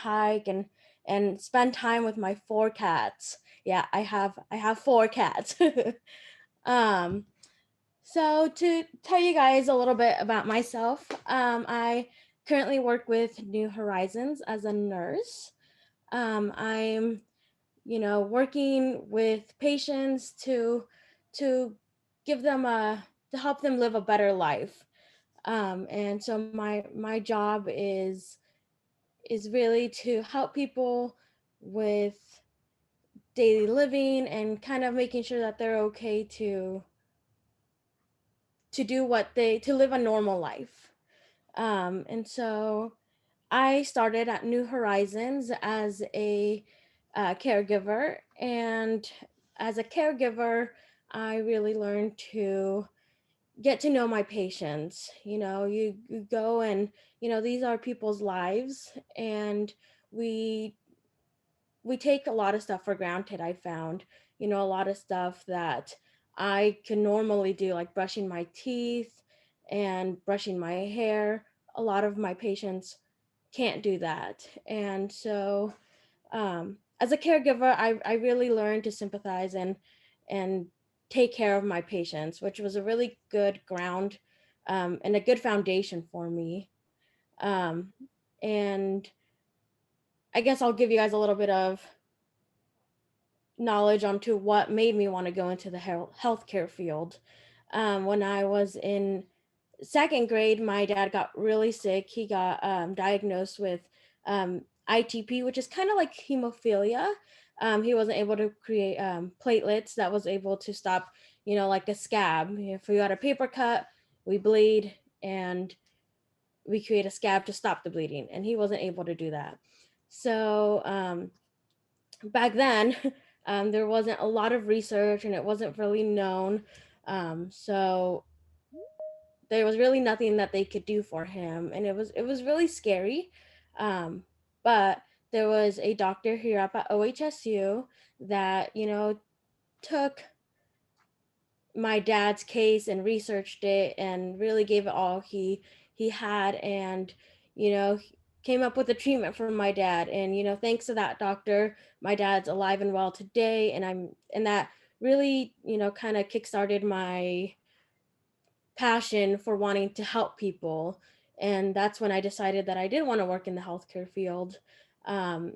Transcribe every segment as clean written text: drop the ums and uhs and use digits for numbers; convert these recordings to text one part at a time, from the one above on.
hike and spend time with my 4 cats. Yeah, I have 4 cats. um, so to tell you guys a little bit about myself, I currently work with New Horizons as a nurse. I'm, working with patients to give them to help them live a better life. And so my job is really to help people with daily living and kind of making sure that they're okay to do what they to live a normal life. And so I started at New Horizons as a caregiver, and as a caregiver, I really learned to get to know my patients. You go and these are people's lives, and we we take a lot of stuff for granted. I found, a lot of stuff that I can normally do, like brushing my teeth and brushing my hair. A lot of my patients can't do that. And so, as a caregiver, I really learned to sympathize and take care of my patients, which was a really good ground, and a good foundation for me. Um, and I guess I'll give you guys a little bit of knowledge onto what made me want to go into the healthcare field. When I was in second grade, my dad got really sick. He got diagnosed with ITP, which is kind of like hemophilia. He wasn't able to create platelets that was able to stop, like a scab. If we got a paper cut, we bleed, and we create a scab to stop the bleeding, and he wasn't able to do that. So back then, there wasn't a lot of research and it wasn't really known. So there was really nothing that they could do for him, and it was really scary. Um, but there was a doctor here up at OHSU that took my dad's case and researched it and really gave it all he had, and came up with a treatment for my dad. And thanks to that doctor, my dad's alive and well today, and that really kind of kickstarted my passion for wanting to help people. And that's when I decided that I did want to work in the healthcare field. um,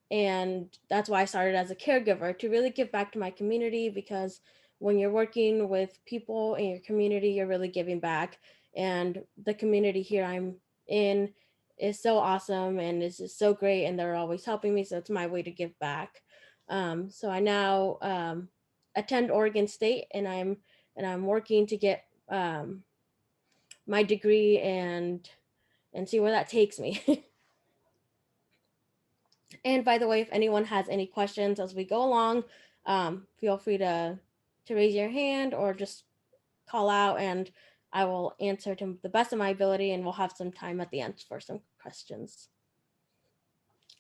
and that's why I started as a caregiver, to really give back to my community, because when you're working with people in your community, you're really giving back. And the community here I'm in is so awesome and is just so great, and they're always helping me, so it's my way to give back. So I now attend Oregon State, and I'm working to get my degree and see where that takes me. And by the way, if anyone has any questions as we go along, feel free to raise your hand or just call out, and I will answer to the best of my ability, and we'll have some time at the end for some questions.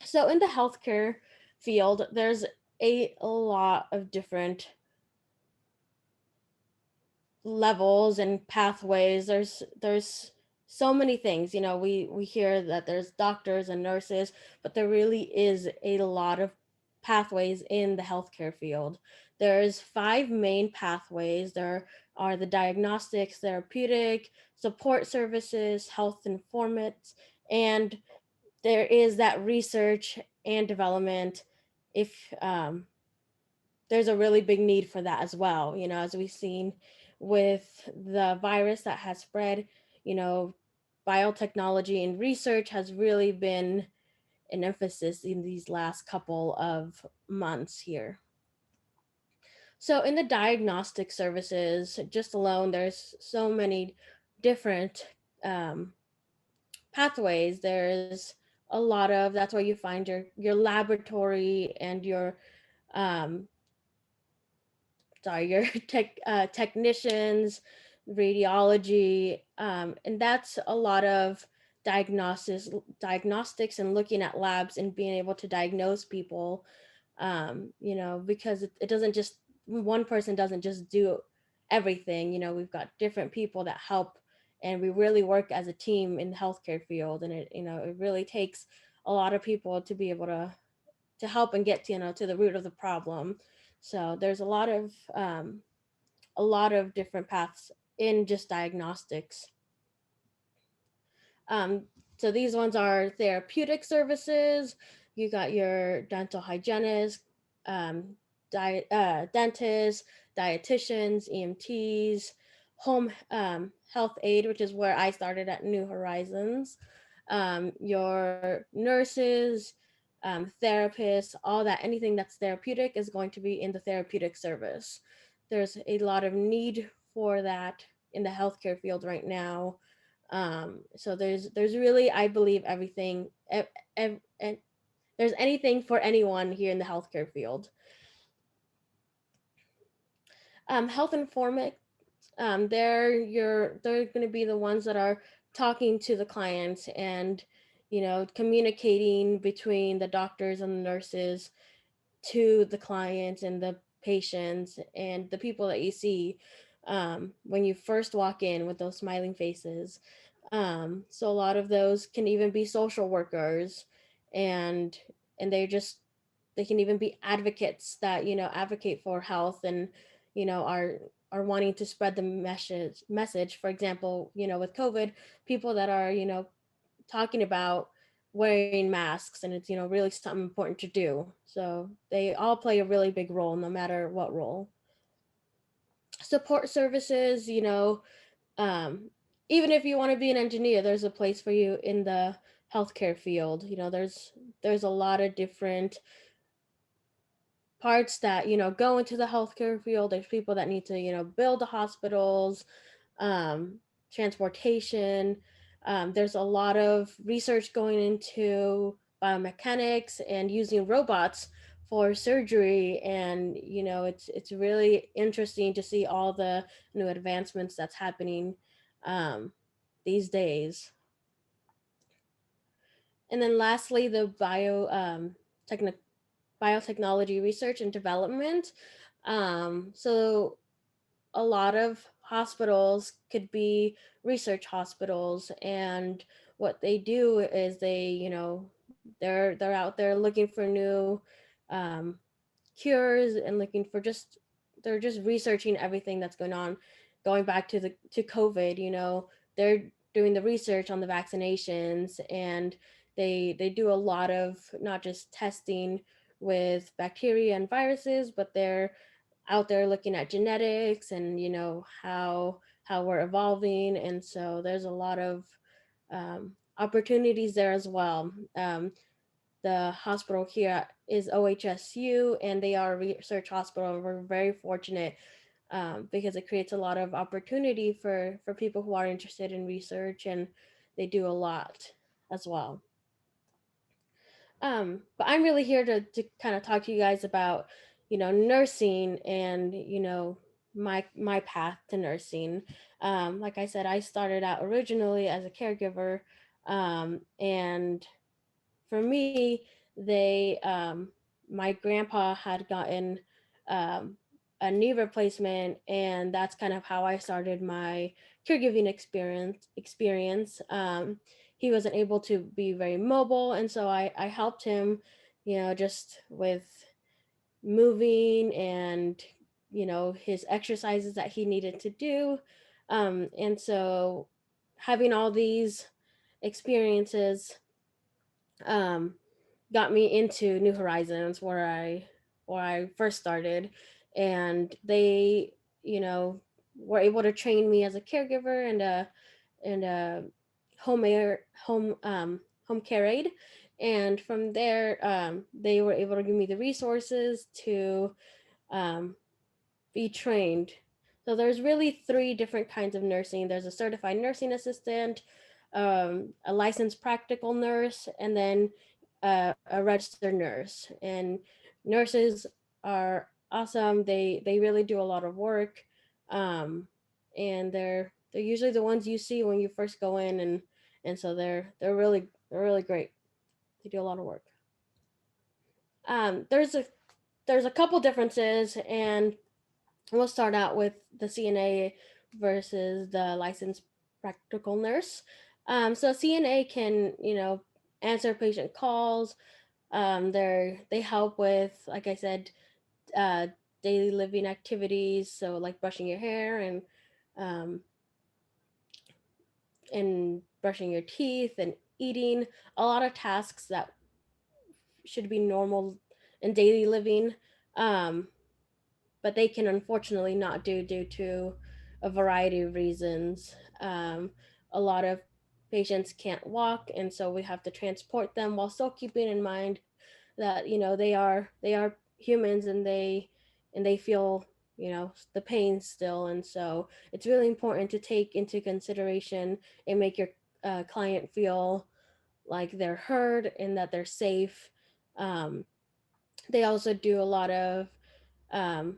So in the healthcare field, there's a lot of different levels and pathways. There's so many things. We hear that there's doctors and nurses, but there really is a lot of pathways in the healthcare field. There's 5 main pathways. There are the diagnostics, therapeutic, support services, health informant, and there is that research and development. If there's a really big need for that as well. As we've seen with the virus that has spread, you know, biotechnology and research has really been an emphasis in these last couple of months here. So in the diagnostic services, just alone, there's so many different um, pathways. There's a lot of, that's where you find your laboratory and your um, your technicians, radiology, and that's a lot of diagnostics and looking at labs and being able to diagnose people. Because it doesn't just, one person doesn't just do everything. We've got different people that help, and we really work as a team in the healthcare field, and it really takes a lot of people to be able to help and get to, to the root of the problem. So there's a lot of different paths in just diagnostics. Um, so these ones are therapeutic services. You got your dental hygienist, um, dentists, dietitians, EMTs, home health aid, which is where I started at New Horizons, your nurses, therapists, all that, anything that's therapeutic is going to be in the therapeutic service. There's a lot of need for that in the healthcare field right now. So there's really, I believe, everything, and there's anything for anyone here in the healthcare field. Health informant, they're going to be the ones that are talking to the clients and, communicating between the doctors and the nurses to the clients and the patients and the people that you see, when you first walk in with those smiling faces. So a lot of those can even be social workers, and they just, they can even be advocates that, advocate for health, and, are wanting to spread the message. For example, with COVID, people that are, talking about wearing masks, and it's, really something important to do. So they all play a really big role no matter what role. Support services, um, even if you want to be an engineer, there's a place for you in the healthcare field. There's a lot of different parts that, go into the healthcare field. There's people that need to, build the hospitals, um, transportation. There's a lot of research going into biomechanics and using robots for surgery, and, it's really interesting to see all the new advancements that's happening, um, these days. And then lastly, the techni- biotechnology research and development. So a lot of hospitals could be research hospitals, and what they do is they, they're out there looking for new, um, cures, and looking for just, they're just researching everything that's going on, going back to COVID. They're doing the research on the vaccinations, and they do a lot of not just testing with bacteria and viruses, but they're out there looking at genetics, and, how we're evolving. And so there's a lot of, opportunities there as well. The hospital here is OHSU, and they are a research hospital, and we're very fortunate, because it creates a lot of opportunity for people who are interested in research, and they do a lot as well. But I'm really here to kind of talk to you guys about, nursing, and, my path to nursing. Like I said, I started out originally as a caregiver, and for me, they my grandpa had gotten, um, a knee replacement, and that's kind of how I started my caregiving experience. He wasn't able to be very mobile, and so I helped him, just with moving, and, his exercises that he needed to do. And so having all these experiences, um, got me into New Horizons, where I first started, and they, you know, were able to train me as a caregiver, and a home care aide. And from there, they were able to give me the resources to, um, be trained. So there's really three different kinds of nursing. There's a certified nursing assistant, a licensed practical nurse, and then, a registered nurse. And nurses are awesome. They really do a lot of work, and they're usually the ones you see when you first go in, and so they're really great. They do a lot of work. There's a couple differences, and we'll start out with the CNA versus the licensed practical nurse. So CNA can, answer patient calls. They help with, like I said, uh, daily living activities. So like brushing your hair um, and brushing your teeth and eating. A lot of tasks that should be normal in daily living, um, but they can unfortunately not do due to a variety of reasons. A lot of patients can't walk, and so we have to transport them while still keeping in mind that they are humans, and they feel the pain still. And so it's really important to take into consideration and make your client feel like they're heard and that they're safe. um, they also do a lot of um,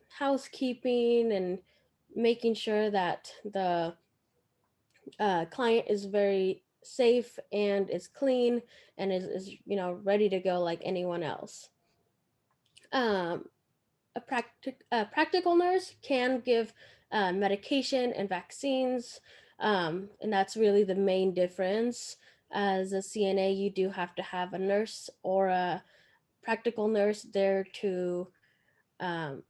housekeeping and making sure that the client is very safe and is clean and is ready to go like anyone else. um, a practical nurse can give medication and vaccines, and that's really the main difference. As a CNA, you do have to have a nurse or a practical nurse there to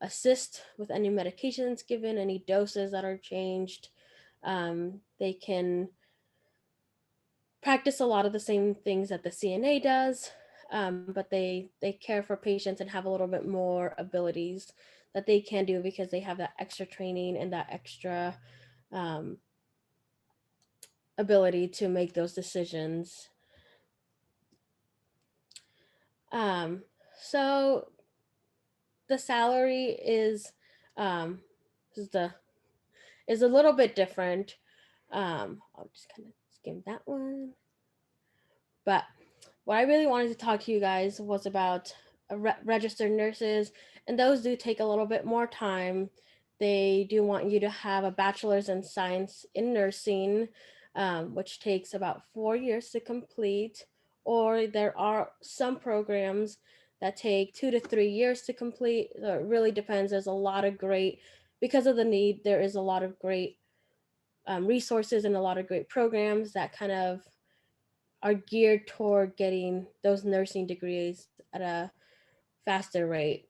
assist with any medications given, any doses that are changed. They can practice a lot of the same things that the CNA does, but they care for patients and have a little bit more abilities that they can do because they have that extra training and that extra um, ability to make those decisions. Um, so the salary um, is the is a little bit different. I'll just kind of skim that one. But what I really wanted to talk to you guys was about registered nurses, and those do take a little bit more time. They do want you to have a bachelor's in science in nursing, which takes about 4 years to complete, or there are some programs that take 2 to 3 years to complete. So it really depends. There's a lot of great, because of the need, there is a lot of great resources and a lot of great programs that kind of are geared toward getting those nursing degrees at a faster rate.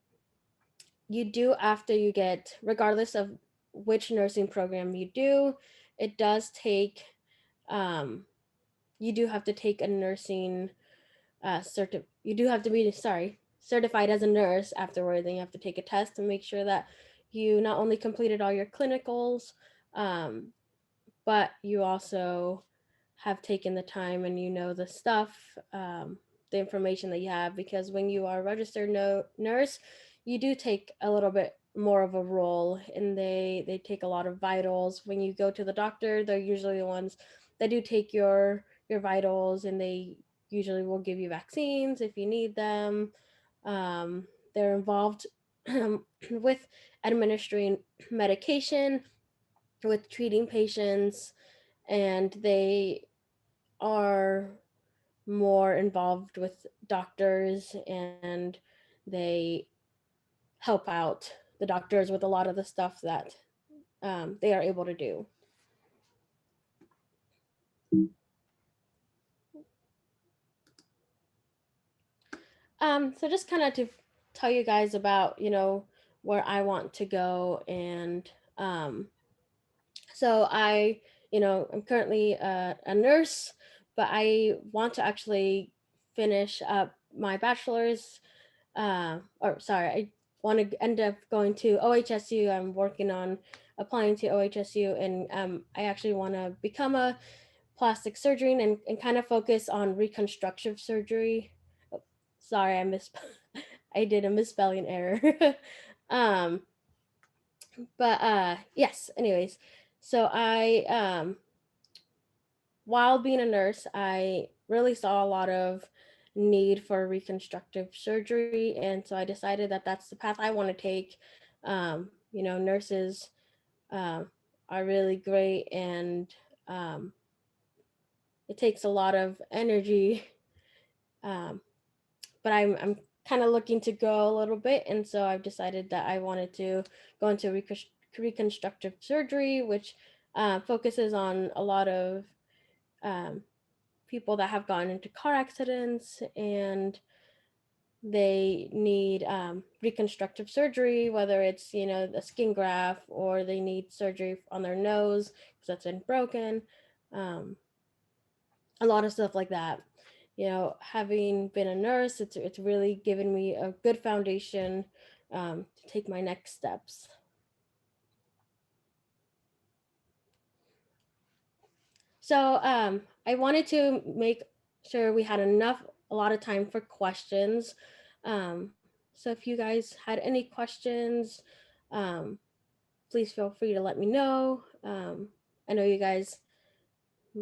You do, after you get, regardless of which nursing program you do, it does take, um, you do have to take a nursing you do have to be, certified as a nurse afterward. Then you have to take a test to make sure that you not only completed all your clinicals, um, but you also have taken the time and the stuff, the information that you have, because when you are a registered nurse, you do take a little bit more of a role, and they take a lot of vitals. When you go to the doctor, they're usually the ones that do take your vitals, and they usually will give you vaccines if you need them. They're involved with administering medication, with treating patients, and they are more involved with doctors, and they help out the doctors with a lot of the stuff that they are able to do. So just kind of to tell you guys about, where I want to go. And so I'm currently a nurse, but I want to actually finish up my bachelor's. Or sorry, I want to end up going to OHSU. I'm working on applying to OHSU, and I actually want to become a plastic surgeon, and kind of focus on reconstructive surgery. Oh, sorry, I did a misspelling error. um, but yes. Anyways, so I while being a nurse, I really saw a lot of need for reconstructive surgery. And so I decided that that's the path I want to take. Nurses um, are really great, and um, it takes a lot of energy. Um, but I'm kind of looking to go a little bit. And so I've decided that I wanted to go into reconstructive surgery, which focuses on a lot of um, people that have gotten into car accidents and they need reconstructive surgery, whether it's, you know, the skin graft, or they need surgery on their nose because that's been broken. Um, a lot of stuff like that. You know, having been a nurse, it's really given me a good foundation to take my next steps. So I wanted to make sure we had a lot of time for questions. Um, so if you guys had any questions, um, please feel free to let me know. I know you guys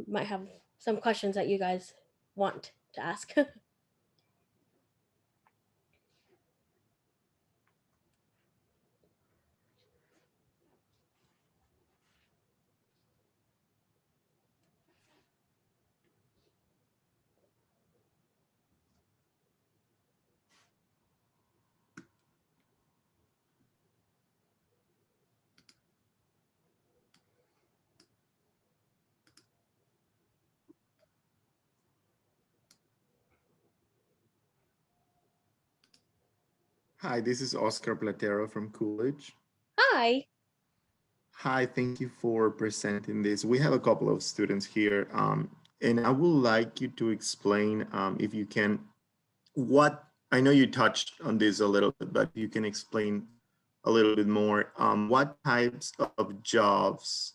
might have some questions that you guys want to ask. Hi, this is Oscar Platero from Coolidge. Hi. Hi, thank you for presenting this. We have a couple of students here, and I would like you to explain, if you can, what I know you touched on this a little bit, but you can explain a little bit more. What types of jobs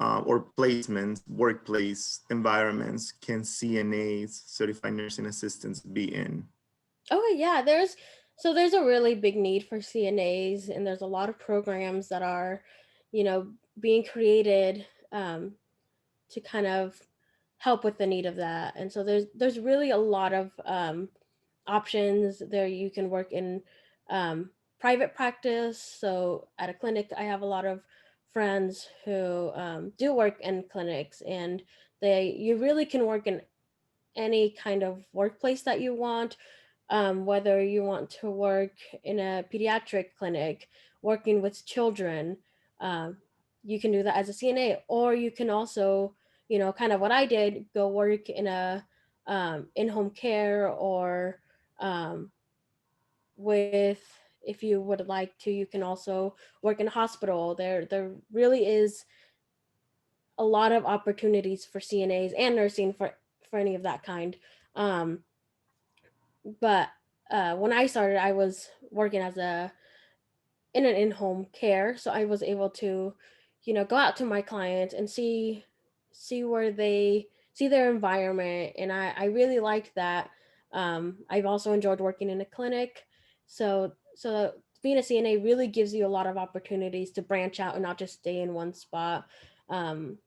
or placements, workplace environments can CNAs, certified nursing assistants, be in? Okay, yeah, there's a really big need for CNAs, and there's a lot of programs that are, you know, being created to kind of help with the need of that. And so there's really a lot of options there. You can work in um, private practice. So at a clinic, I have a lot of friends who do work in clinics, and they you really can work in any kind of workplace that you want, whether you want to work in a pediatric clinic, working with children. Um, you can do that as a CNA, or you can also, you know, kind of what I did, go work in a in-home care, or um, with, if you would like to, you can also work in a hospital. There really is a lot of opportunities for CNAs and nursing for any of that kind. Um, but when I started, I was working as a in an in-home care, so I was able to, you know, go out to my clients and see where they see their environment, and I really liked that. I've also enjoyed working in a clinic, so being a CNA really gives you a lot of opportunities to branch out and not just stay in one spot. Um,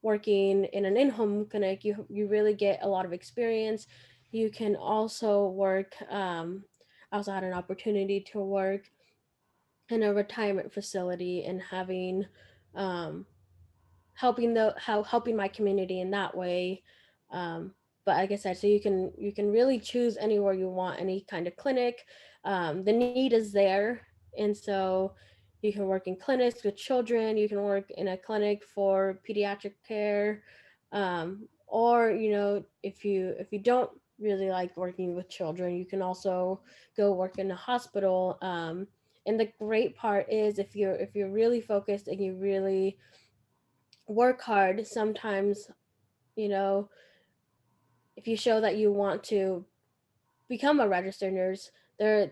Working in an in-home clinic, you really get a lot of experience. You can also work. I also had an opportunity to work in a retirement facility and having um, helping my community in that way. um, but like I said, so you can really choose anywhere you want, any kind of clinic. The need is there, and so you can work in clinics with children, you can work in a clinic for pediatric care, or, you know, if you don't really like working with children, you can also go work in a hospital. And the great part is, if you're really focused and you really work hard, sometimes, you know, if you show that you want to become a registered nurse, the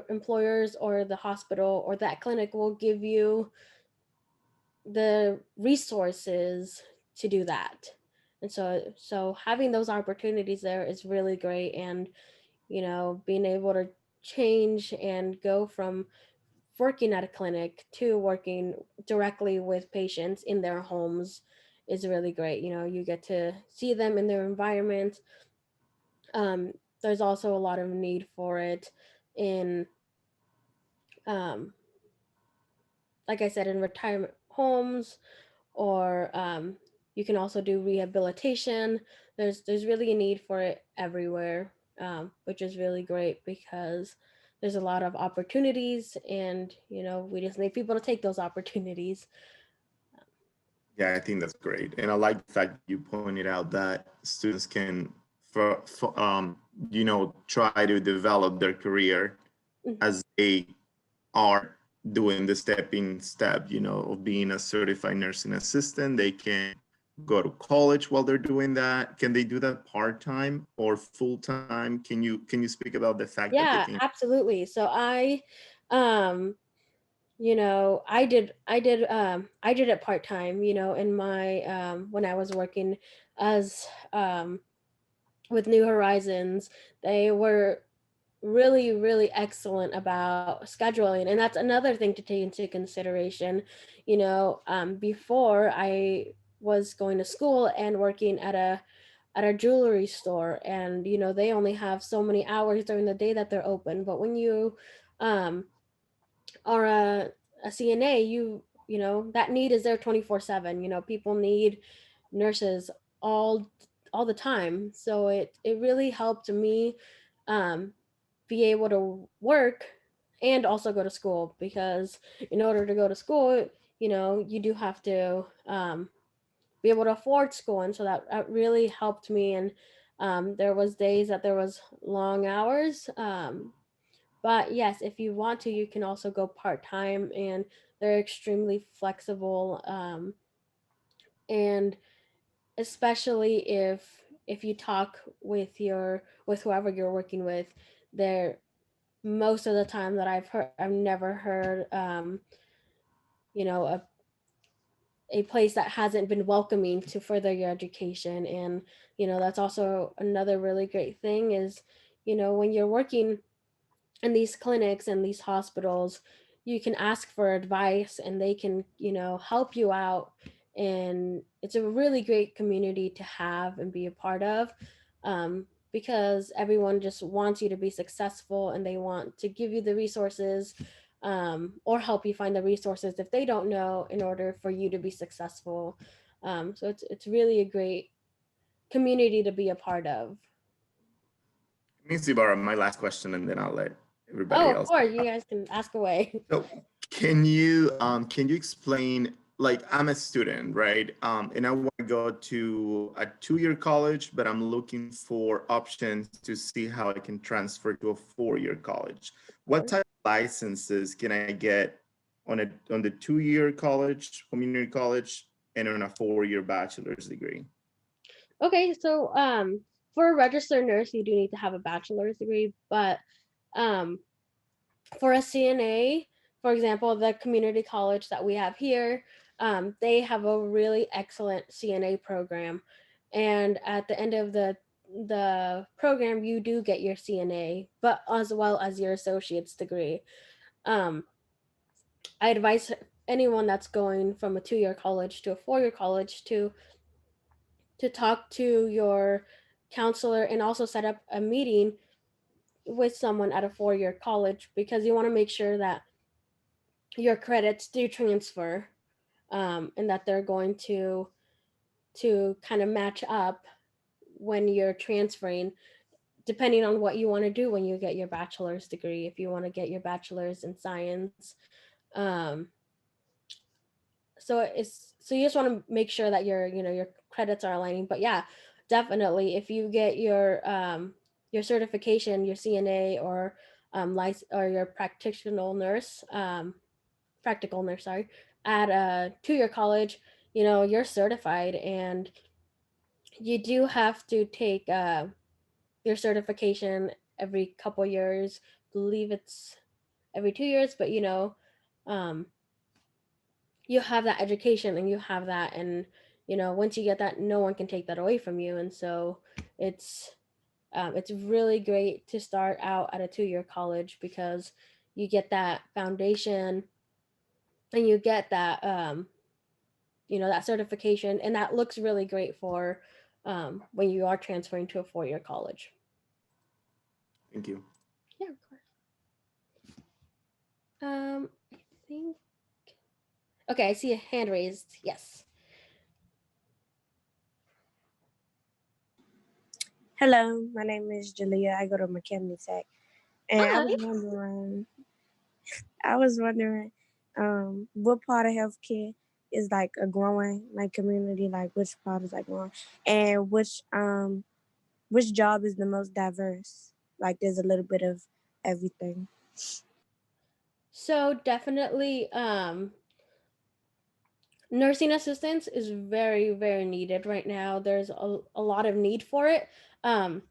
employers or the hospital or that clinic will give you the resources to do that. And so having those opportunities there is really great. And, you know, being able to change and go from working at a clinic to working directly with patients in their homes is really great. You know, you get to see them in their environment. There's also a lot of need for it in, um, like I said, in retirement homes, or you can also do rehabilitation. There's really a need for it everywhere, which is really great because there's a lot of opportunities, and, you know, we just need people to take those opportunities. Yeah, I think that's great, and I like the fact that you pointed out that students can, try to develop their career Mhm. as they are doing the stepping step, of being a certified nursing assistant. They can go to college while they're doing that. Can they do that part time or full time? Can you speak about the fact that they Yeah, can? absolutely. So um, I did it part time, in my when I was working as with New Horizons. They were really, really excellent about scheduling. And that's another thing to take into consideration. Before I was going to school and working at a jewelry store, and they only have so many hours during the day that they're open. But when you um are a CNA, that need is there 24/7. People need nurses all all the time. So it really helped me um be able to work and also go to school, because in order to go to school, you do have to be able to afford school. And so that really helped me. And there was days that there was long hours. But yes, if you want to, you can also go part-time, and they're extremely flexible. And especially if you talk with whoever you're working with, they're most of the time that I've never heard you know a, a place that hasn't been welcoming to further your education. And that's also another really great thing is, when you're working in these clinics and these hospitals, you can ask for advice and they can, help you out. And it's a really great community to have and be a part of, because everyone just wants you to be successful and they want to give you the resources, or help you find the resources if they don't know, in order for you to be successful. So it's really a great community to be a part of. Let me see, Bara, my last question, and then I'll let everybody Oh, of else. course, you guys can ask away. So can you explain, like, I'm a student, right? And I want to go to a 2-year college, but I'm looking for options to see how I can transfer to a 4-year college. What type of licenses can I get on the 2-year college, community college, and on a 4-year bachelor's degree? Okay, so for a registered nurse, you do need to have a bachelor's degree, but um, for a CNA, for example, the community college that we have here, they have a really excellent CNA program, and at the end of the program, you do get your CNA, but as well as your associate's degree. Um, I advise anyone that's going from a 2-year college to a 4-year college to talk to your counselor and also set up a meeting with someone at a 4-year college, because you want to make sure that your credits do transfer, and that they're going to kind of match up when you're transferring, depending on what you want to do when you get your bachelor's degree. If you want to get your bachelor's in science, um, so you just want to make sure that your credits are aligning. But yeah, definitely, if you get your certification, your CNA, or or your practical nurse, sorry, at a 2-year college, you're certified. And you do have to take your certification every couple years. I believe it's every 2 years, but um you have that education and you have that. And once you get that, no one can take that away from you. And so it's it's really great to start out at a 2-year college, because you get that foundation and you get that that certification, and that looks really great for when you are transferring to a 4-year college. Thank you. Yeah, of course. I think, okay, I see a hand raised. Yes. Hello, my name is Jalea. I go to McKinley Tech, and Hi. I was wondering, what part of healthcare is like a growing like community, like which part is like growing, and which job is the most diverse? Like there's a little bit of everything. So definitely, nursing assistants is very, very needed right now. There's a lot of need for it, um,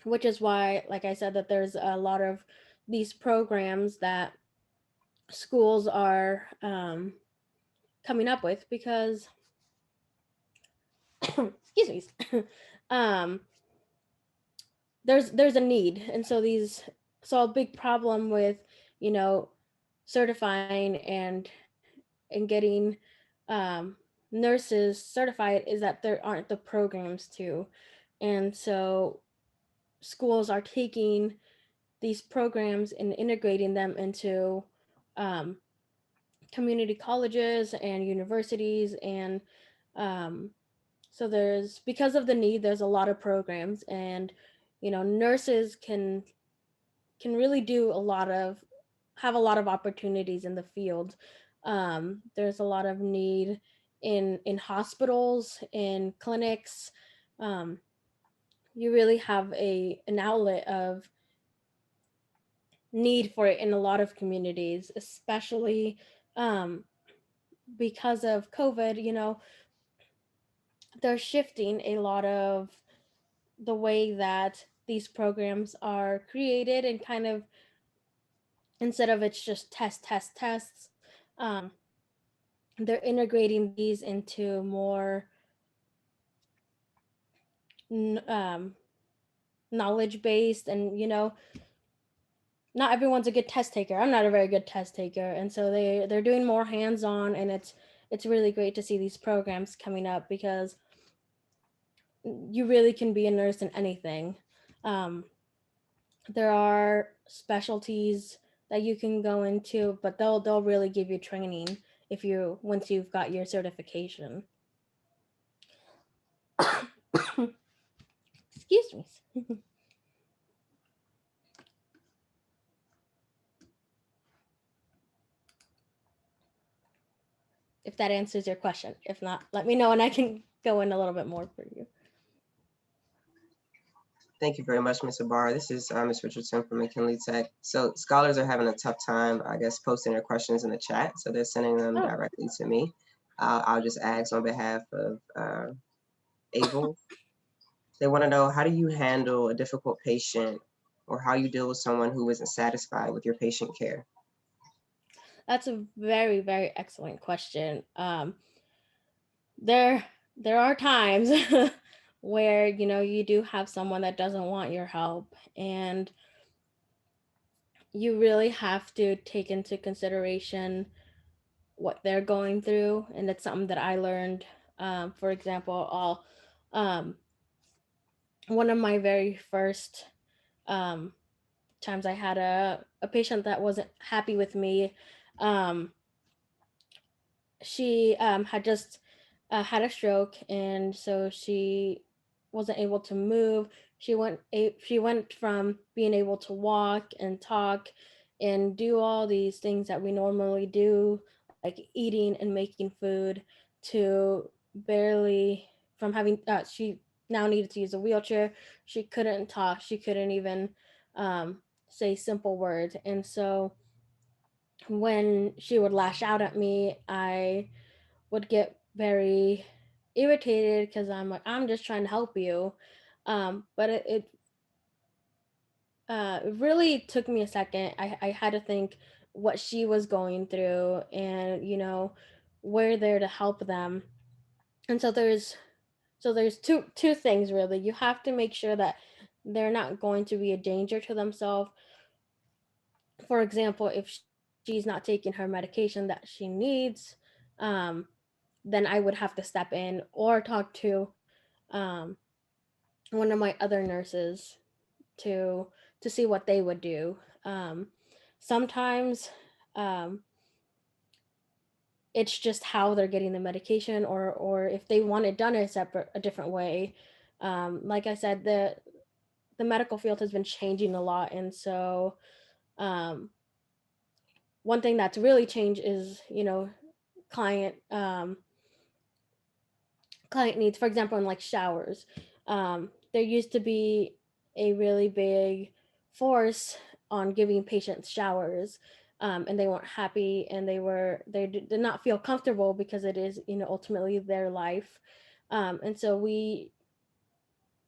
which is why, like I said, that there's a lot of these programs that schools are coming up with because, excuse me, um, there's a need, and so a big problem with you know certifying and getting um, nurses certified is that there aren't the programs to, and so schools are taking these programs and integrating them into um, community colleges and universities, and um, so there's because of the need there's a lot of programs, and nurses can really do a lot of have a lot of opportunities in the field. There's a lot of need in hospitals, in clinics. um, you really have a an outlet of need for it in a lot of communities, especially um, because of COVID. They're shifting a lot of the way that these programs are created, and kind of instead of it's just tests, they're integrating these into more um, knowledge based, and not everyone's a good test taker. I'm not a very good test taker, and so they're doing more hands on, and it's really great to see these programs coming up because you really can be a nurse in anything. um, there are specialties that you can go into, but they'll really give you training if you once you've got your certification. Excuse me. If that answers your question. If not, let me know and I can go in a little bit more for you. Thank you very much, Ms. Ibarra. This is Ms. Richardson from McKinley Tech. So scholars are having a tough time, I guess, posting their questions in the chat. So they're sending them Oh. directly to me. I'll just ask on behalf of Abel. They want to know, how do you handle a difficult patient, or how you deal with someone who isn't satisfied with your patient care? That's a very, very excellent question. There there are times where you do have someone that doesn't want your help, and you really have to take into consideration what they're going through, and it's something that I learned. For example, I'll one of my very first um, times I had a patient that wasn't happy with me. Um, she had just had a stroke, and so she wasn't able to move. She went from being able to walk and talk and do all these things that we normally do, like eating and making food, to barely from having she now needed to use a wheelchair. She couldn't talk. She couldn't even say simple words, and so when she would lash out at me, I would get very irritated because I'm like, I'm just trying to help you. But it really took me a second. I had to think what she was going through, and we're there to help them. And so there's two things really. You have to make sure that they're not going to be a danger to themselves. For example, if she's not taking her medication that she needs, um, then I would have to step in or talk to um, one of my other nurses to to see what they would do. Sometimes um, it's just how they're getting the medication, or if they want it done a different way. Like I said, the medical field has been changing a lot, and so um, one thing that's really changed is client client needs. For example, in like showers, there used to be a really big force on giving patients showers, and they weren't happy, and they did not feel comfortable because it is, you know, ultimately their life. And so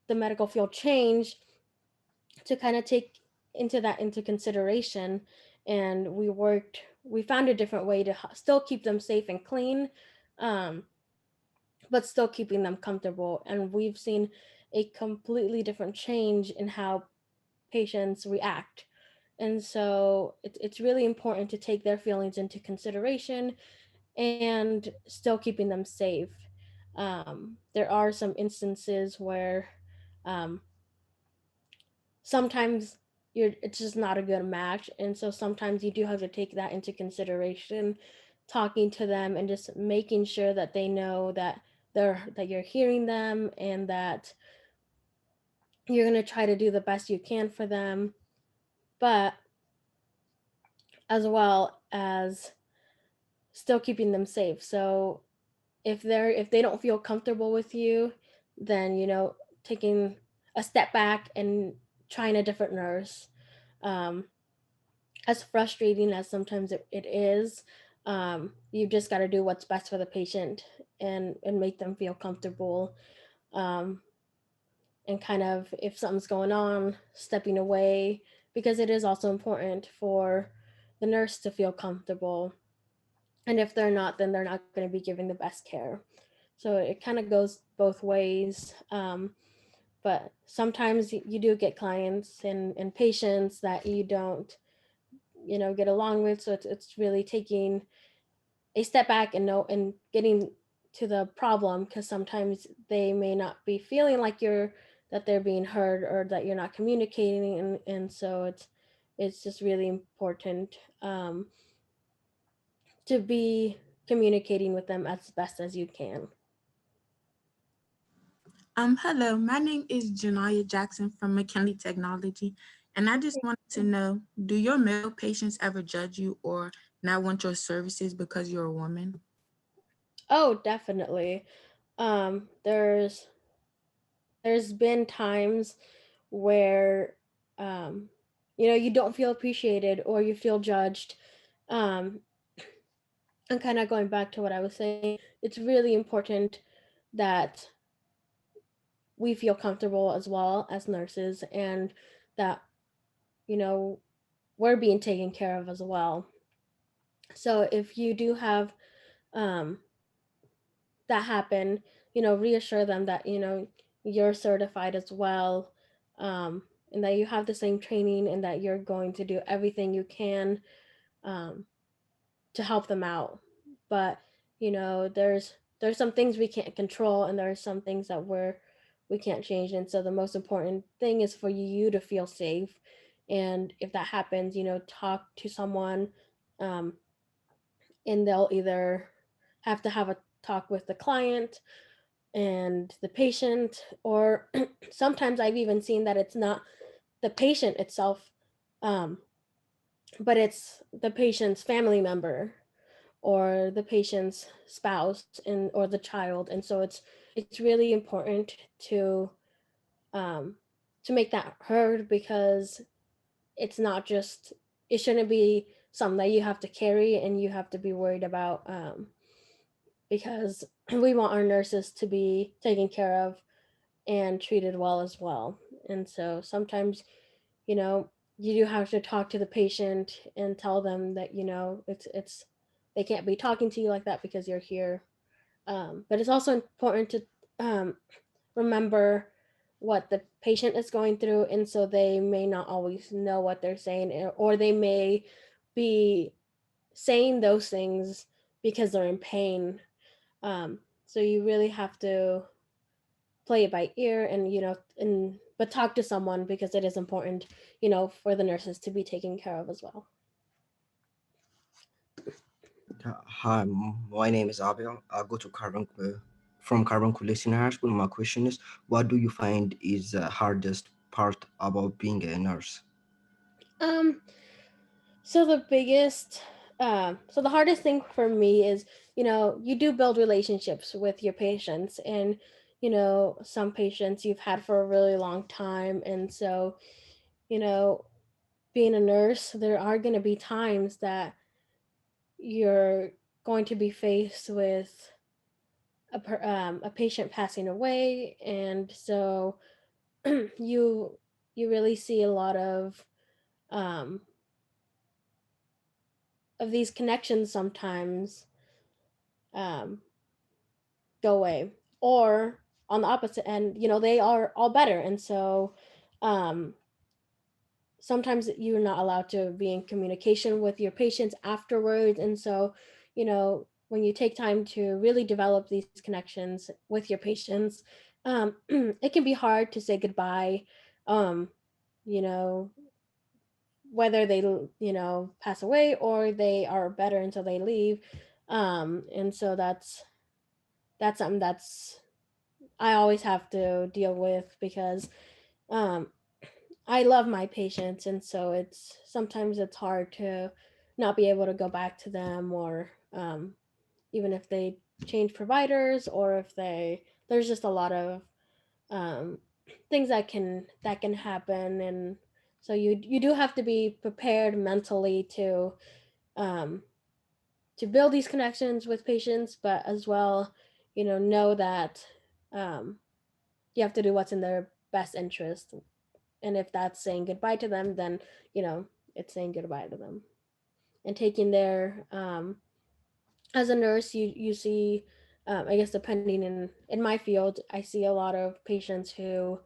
the medical field changed to kind of take into consideration, and we found a different way to still keep them safe and clean, um, but still keeping them comfortable. And we've seen a completely different change in how patients react. And so it's really important to take their feelings into consideration and still keeping them safe. There are some instances where um, sometimes it's just not a good match, and so sometimes you do have to take that into consideration, talking to them and just making sure that they know that you're hearing them, and that you're going to try to do the best you can for them, but as well as still keeping them safe. So if they don't feel comfortable with you, then, you know, taking a step back and trying a different nurse. um, as frustrating as sometimes it is, you just got to do what's best for the patient, and make them feel comfortable, um, and kind of, if something's going on, stepping away, because it is also important for the nurse to feel comfortable, and if they're not, then they're not going to be giving the best care. So it kind of goes both ways. But sometimes you do get clients and patients that you don't, you know, get along with. So it's really taking a step back and know and getting to the problem, because sometimes they may not be feeling like that they're being heard, or that you're not communicating, and so it's just really important, to be communicating with them as best as you can. Hello, my name is Janaya Jackson from McKinley Technology, and I just wanted to know, do your male patients ever judge you or not want your services because you're a woman? Oh, definitely. There's been times where, um, you know, you don't feel appreciated or you feel judged. Um, and kind of going back to what I was saying, it's really important that we feel comfortable as well as nurses, and that, you know, we're being taken care of as well. So if you do have um, that happen, you know, reassure them that, you know, you're certified as well, um, and that you have the same training, and that you're going to do everything you can, um, to help them out. But, you know, there's some things we can't control, and there's some things that we can't change. And so the most important thing is for you to feel safe. And if that happens, you know, talk to someone, um, and they'll either have to have a talk with the client and the patient, or sometimes I've even seen that it's not the patient itself, um, but it's the patient's family member, or the patient's spouse, and or the child. And so it's really important um, to make that heard, because it's not just, it shouldn't be something that you have to carry and you have to be worried about, because we want our nurses to be taken care of and treated well as well. And so sometimes, you know, you do have to talk to the patient and tell them that, you know, it's they can't be talking to you like that because you're here. But it's also important to, remember what the patient is going through, and so they may not always know what they're saying, or they may be saying those things because they're in pain. So you really have to play it by ear, and, you know, and but talk to someone, because it is important, you know, for the nurses to be taken care of as well. Hi, my name is Abel. I go to from Carbon Senior High School. My question is, what do you find is the hardest part about being a nurse? um so the biggest So the hardest thing for me is, you do build relationships with your patients, and some patients you've had for a really long time, and so you know being a nurse, there are going to be times that you're going to be faced with a patient passing away, and so you you really see a lot um, of these connections sometimes um, go away, or on the opposite end, they are all better, and so um, sometimes you're not allowed to be in communication with your patients afterwards, and so when you take time to really develop these connections with your patients, it can be hard to say goodbye, um, you know whether they pass away or they are better until they leave, and so that's something that's I always have to deal with, because um, I love my patients, and so it's hard to not be able to go back to them, or even if they change providers, or if there's just a lot of um, things that can happen, and so you do have to be prepared mentally um, to build these connections with patients, but as well, know that um, you have to do what's in their best interest. And if that's saying goodbye to them, then, you know, it's saying goodbye to them. And taking their, as a nurse, you see, I guess depending in my field, I see a lot of patients who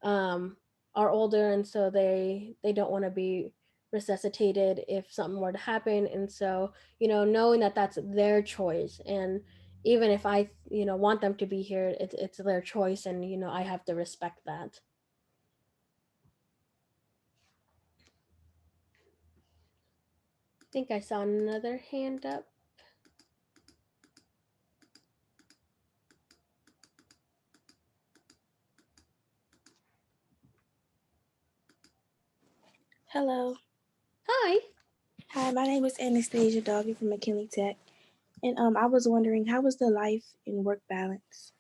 um, are older, and so they don't want to be resuscitated if something were to happen, and so knowing that that's their choice, and even if I want them to be here, it's their choice, and I have to respect that. I think I saw another hand up. Hello. Hi. Hi, my name is Anastasia Doggy from McKinley Tech. And I was wondering, how was the life and work balance?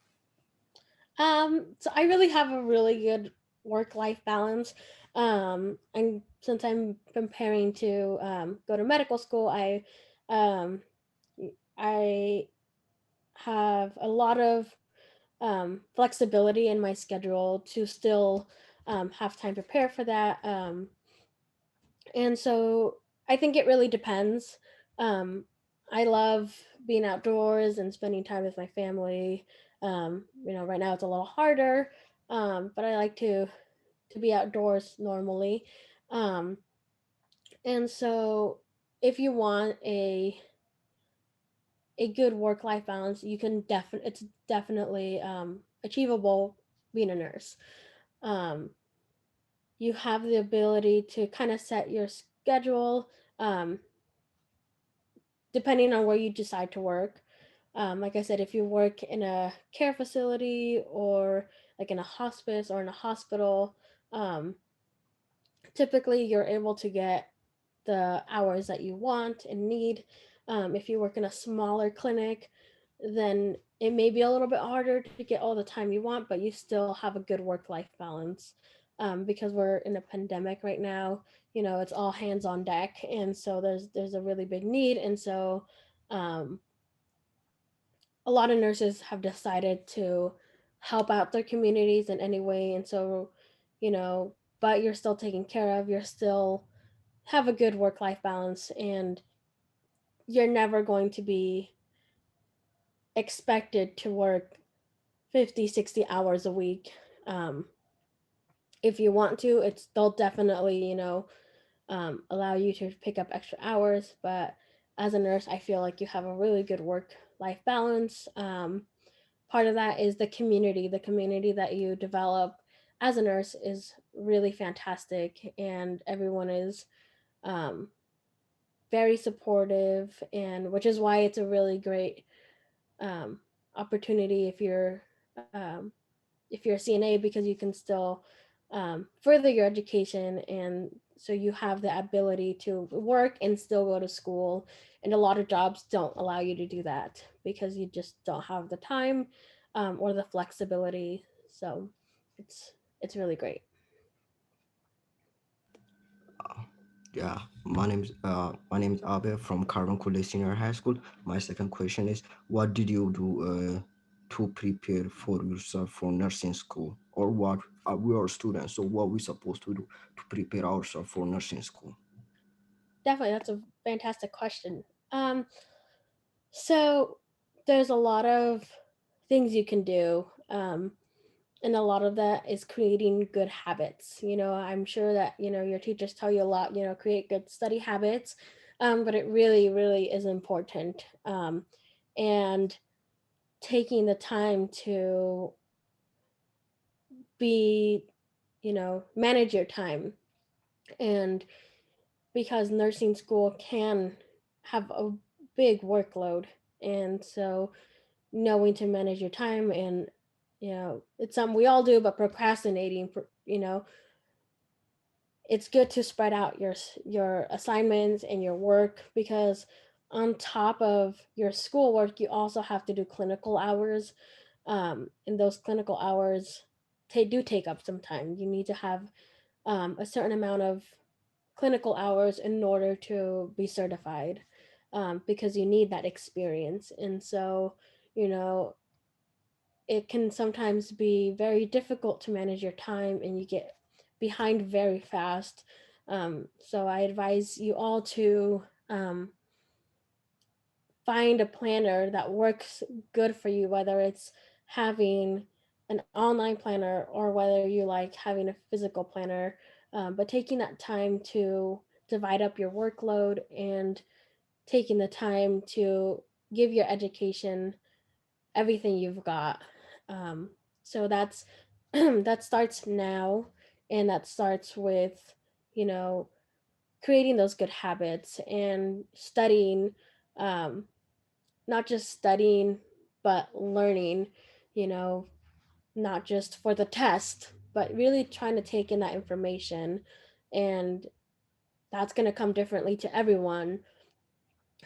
So I really have a really good work-life balance. And since I'm preparing to go to medical school, um, I have a lot of flexibility in my schedule to still have time to prepare for that. And so I think it really depends. I love being outdoors and spending time with my family. Right now it's a little harder, but I like to be outdoors normally. Um, and so if you want a good work life balance, you can it's definitely achievable being a nurse. Um, you have the ability to kind of set your schedule. Depending on where you decide to work. Like I said, if you work in a care facility, or like in a hospice or in a hospital, um, typically you're able to get the hours that you want and need. If you work in a smaller clinic, then it may be a little bit harder to get all the time you want, but you still have a good work life balance. Because we're in a pandemic right now, it's all hands on deck, and so there's a really big need, and so um, a lot of nurses have decided to help out their communities in any way, and so you know but you're still taken care of, you're still have a good work life balance, and you're never going to be expected to work 50, 60 hours a week. um, if you want to, they'll definitely allow you to pick up extra hours, but as a nurse, I feel like you have a really good work life balance. Part of that is the community that you develop as a nurse is really fantastic, and everyone is um, very supportive, and which is why it's a really great um, opportunity if you're a CNA, because you can still further your education and so you have the ability to work and still go to school. And a lot of jobs don't allow you to do that because you just don't have the time or the flexibility. So it's really great. Yeah, my name is Abel from Carbon Senior High School. My second question is, what did you do to prepare for yourself for nursing school, or what we are students, so what we supposed to do to prepare ourselves for nursing school? Definitely, that's a fantastic question. So there's a lot of things you can do. And a lot of that is creating good habits. I'm sure that your teachers tell you a lot, create good study habits, but it really really is important. And taking the time to be manage your time. And because nursing school can have a big workload, and so knowing to manage your time, and it's something we all do, but procrastinating, it's good to spread out your assignments and your work, because on top of your schoolwork you also have to do clinical hours, and those clinical hours do take up some time. You need to have a certain amount of clinical hours in order to be certified, because you need that experience. And so you know it can sometimes be very difficult to manage your time, and you get behind very fast. So I advise you all to find a planner that works good for you, whether it's having an online planner or whether you like having a physical planner. But taking that time to divide up your workload, and taking the time to give your education everything you've got. Um, so that's that starts now, and that starts with you know creating those good habits and studying, um, not just studying, but learning. You know, not just for the test, but really trying to take in that information, and that's going to come differently to everyone.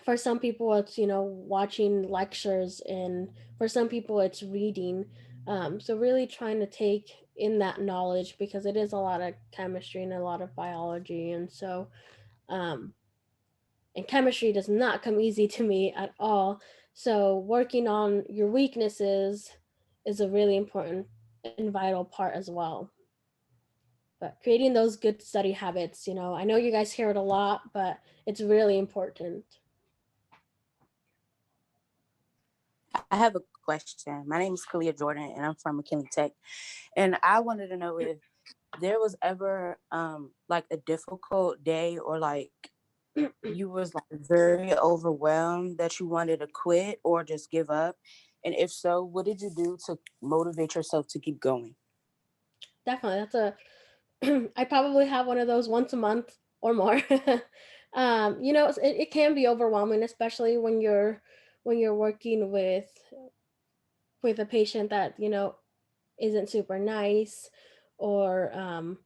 For some people it's watching lectures, and for some people it's reading. So really trying to take in that knowledge, because it is a lot of chemistry and a lot of biology. And so um, and chemistry does not come easy to me at all. So working on your weaknesses is a really important and vital part as well. But creating those good study habits, I know you guys hear it a lot, but it's really important. I have a question. My name is Kalia Jordan, and I'm from McKinley Tech. And I wanted to know if there was ever like a difficult day, or like you was like very overwhelmed that you wanted to quit or just give up. And if so, what did you do to motivate yourself to keep going? Definitely, that's I probably have one of those once a month or more. It can be overwhelming, especially when you're working with a patient that isn't super nice, or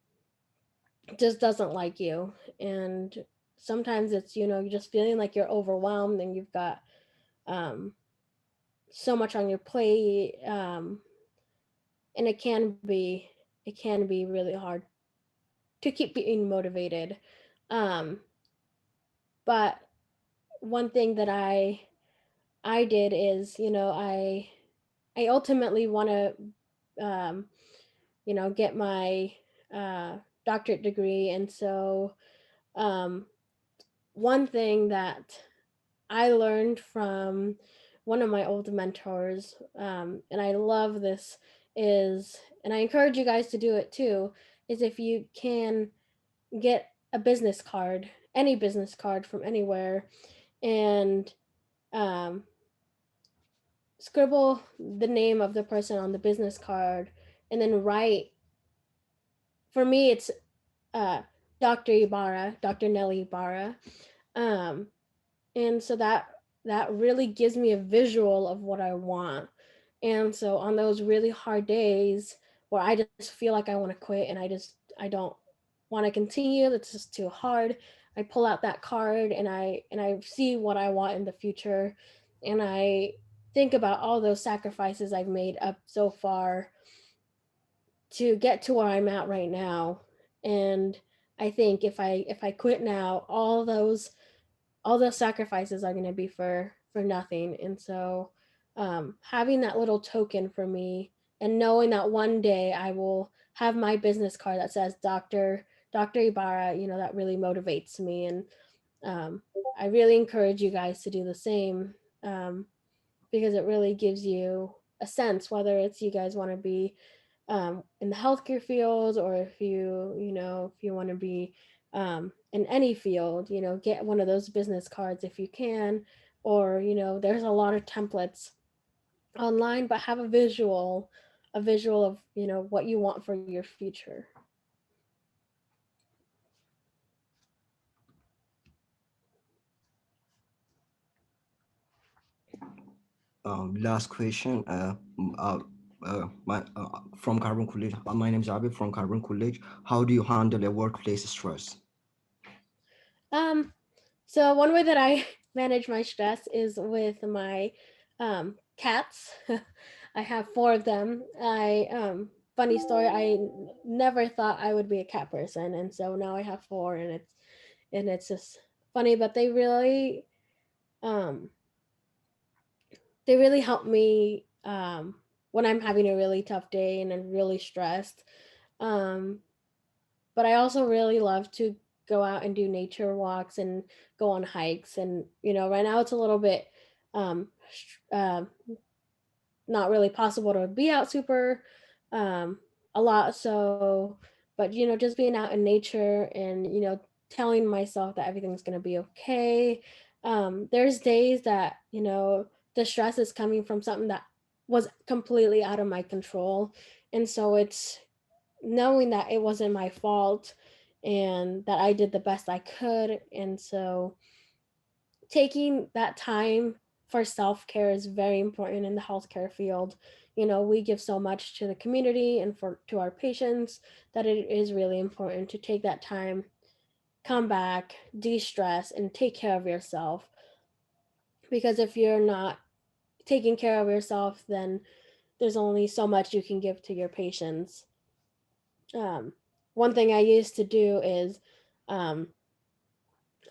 just doesn't like you. And sometimes it's you're just feeling like you're overwhelmed, and you've got um, so much on your plate, and it can be really hard to keep being motivated. Um, but one thing that I did is I ultimately want to get my uh, doctorate degree. And so um, one thing that I learned from one of my old mentors, and I love this, is, and I encourage you guys to do it too, is if you can get a business card, any business card from anywhere, and um, scribble the name of the person on the business card, and then write. For me, it's uh, Dr. Ibarra, Dr. Nelly Ibarra, um, and so that really gives me a visual of what I want. And so on those really hard days where I just feel like I want to quit, and I don't want to continue, that's just too hard, I pull out that card and I see what I want in the future, and I think about all those sacrifices I've made up so far to get to where I'm at right now. And I think if I quit now, all those sacrifices are going to be for nothing. And so having that little token for me and knowing that one day I will have my business card that says Dr. Ibarra, that really motivates me. And um, I really encourage you guys to do the same, because it really gives you a sense whether it's you guys want to be in the healthcare field, or if you want to be in any field, get one of those business cards if you can, or there's a lot of templates online, but have a visual of what you want for your future. Last question. From Carbon College. My name is Abby from Carbon College. How do you handle a workplace stress? Um, so one way that I manage my stress is with my cats. I have four of them. Funny story, never thought I would be a cat person, and so now I have four, and it's just funny, but um they really help me when I'm having a really tough day and I'm really stressed. Um, but I also really love to go out and do nature walks and go on hikes. And right now it's a little bit um, not really possible to be out super um, a lot. So, but just being out in nature and telling myself that everything's gonna be okay. There's days that the stress is coming from something that was completely out of my control, and so it's knowing that it wasn't my fault and that I did the best I could. And so taking that time for self-care is very important in the healthcare field. We give so much to the community and to our patients that it is really important to take that time, come back, de-stress, and take care of yourself. Because if you're not taking care of yourself, then there's only so much you can give to your patients. um, One thing I used to do is um,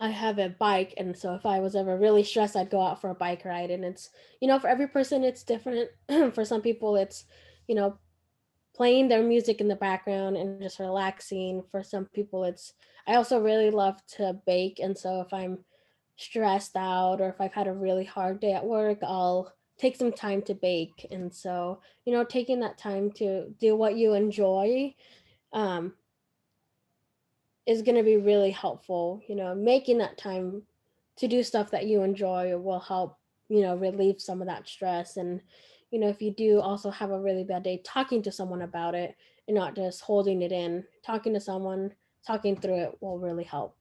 I have a bike, and so if I was ever really stressed, I'd go out for a bike ride. And it's for every person it's different. For some people, it's you know playing their music in the background and just relaxing. For some people, it's I also really love to bake, and so if I'm stressed out or if I've had a really hard day at work, I'll take some time to bake. And so taking that time to do what you enjoy um, is going to be really helpful. Making that time to do stuff that you enjoy will help, relieve some of that stress. And, if you do also have a really bad day, talking to someone about it and not just holding it in, talking to someone, talking through it will really help.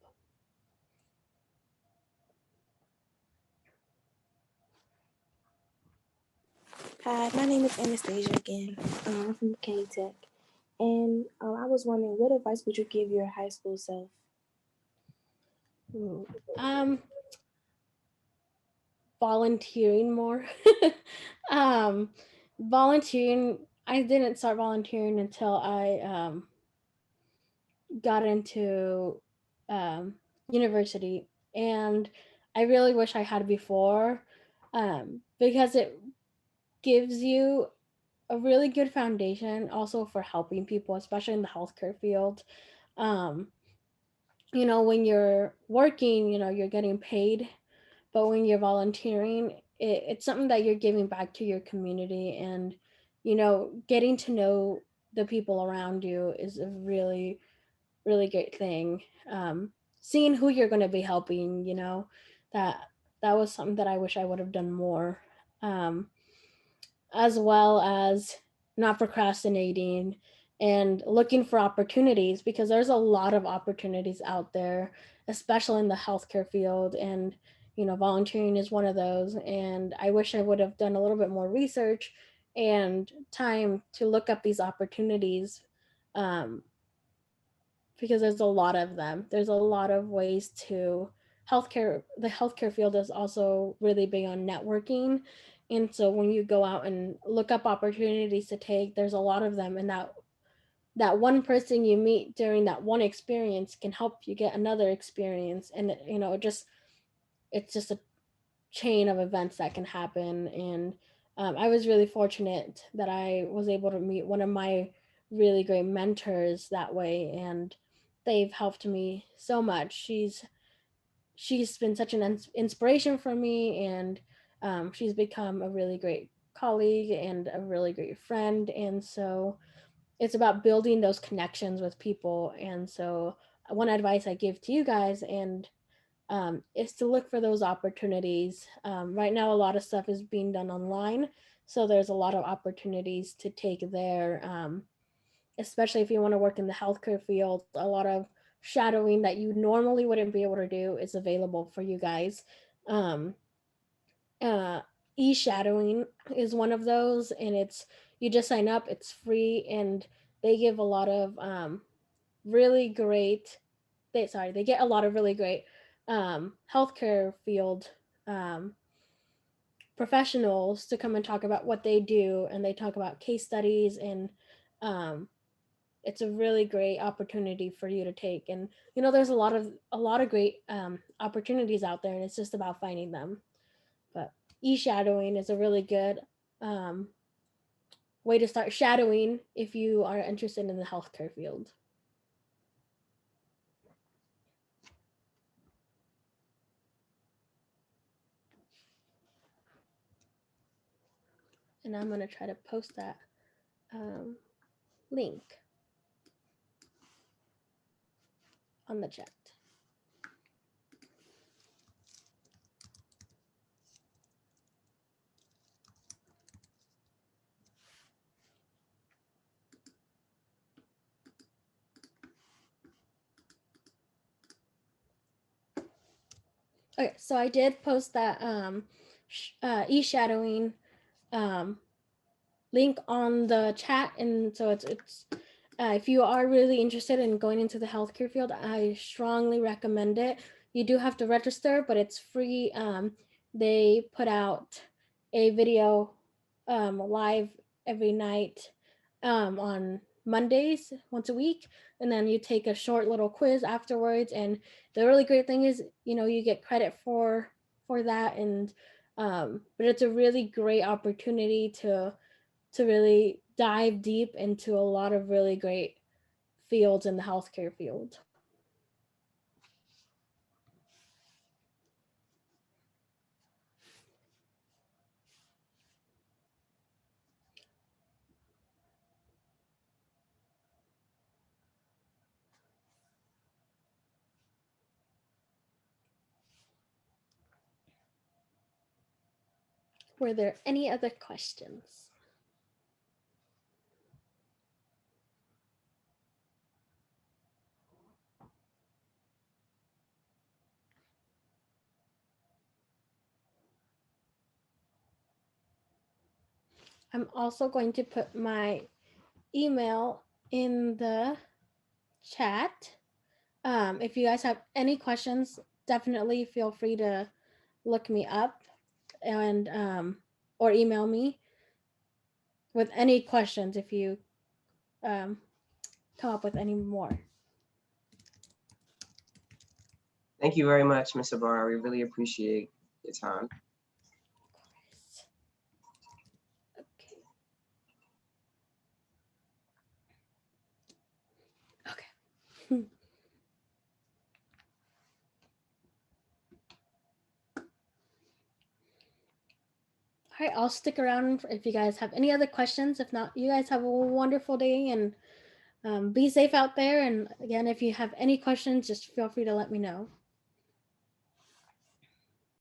Hi, my name is Anastasia again. I'm from McKinney Tech. And I was wondering, what advice would you give your high school self? Ooh. Volunteering more. um, Volunteering. I didn't start volunteering until I got into um, university, and I really wish I had before, because it gives you a really good foundation also for helping people, especially in the healthcare field. Um, when you're working, you're getting paid, but when you're volunteering, it's something that you're giving back to your community. And getting to know the people around you is a really really great thing. Seeing who you're going to be helping, that that was something that I wish I would have done more. um, as well as not procrastinating and looking for opportunities, because there's a lot of opportunities out there, especially in the healthcare field. And volunteering is one of those. And I wish I would have done a little bit more research and time to look up these opportunities, um, because there's a lot of them. There's a lot of ways to healthcare. The healthcare field is also really big on networking. And so when you go out and look up opportunities to take, there's a lot of them. And that one person you meet during that one experience can help you get another experience. And it's just a chain of events that can happen. And I was really fortunate that I was able to meet one of my really great mentors that way, and they've helped me so much. She's been such an inspiration for me, and she's become a really great colleague and a really great friend. And so it's about building those connections with people. And so one advice I give to you guys and is to look for those opportunities. Right now, a lot of stuff is being done online, so there's a lot of opportunities to take there, especially if you want to work in the healthcare field. A lot of shadowing that you normally wouldn't be able to do is available for you guys. Um, uh, e-shadowing is one of those, and you just sign up, it's free, and they give a lot of really great they get a lot of really great healthcare field um, professionals to come and talk about what they do, and they talk about case studies, and um, it's a really great opportunity for you to take. And there's a lot of great opportunities out there, and it's just about finding them. But e-shadowing is a really good um, way to start shadowing if you are interested in the healthcare field. And I'm going to try to post that link on the chat. Okay, so I did post that e-shadowing link on the chat, and so it's if you are really interested in going into the healthcare field, I strongly recommend it. You do have to register, but it's free. They put out a video live every night on Mondays once a week, and then you take a short little quiz afterwards. And the really great thing is, you get credit for that, and but it's a really great opportunity to really dive deep into a lot of really great fields in the healthcare field. Were there any other questions? I'm also going to put my email in the chat. If you guys have any questions, definitely feel free to look me up and or email me with any questions if you come up with any more. Thank you very much, Ms. Ibarra. We really appreciate your time. Okay. All right, I'll stick around if you guys have any other questions. If not, you guys have a wonderful day, and be safe out there. And again, if you have any questions, just feel free to let me know.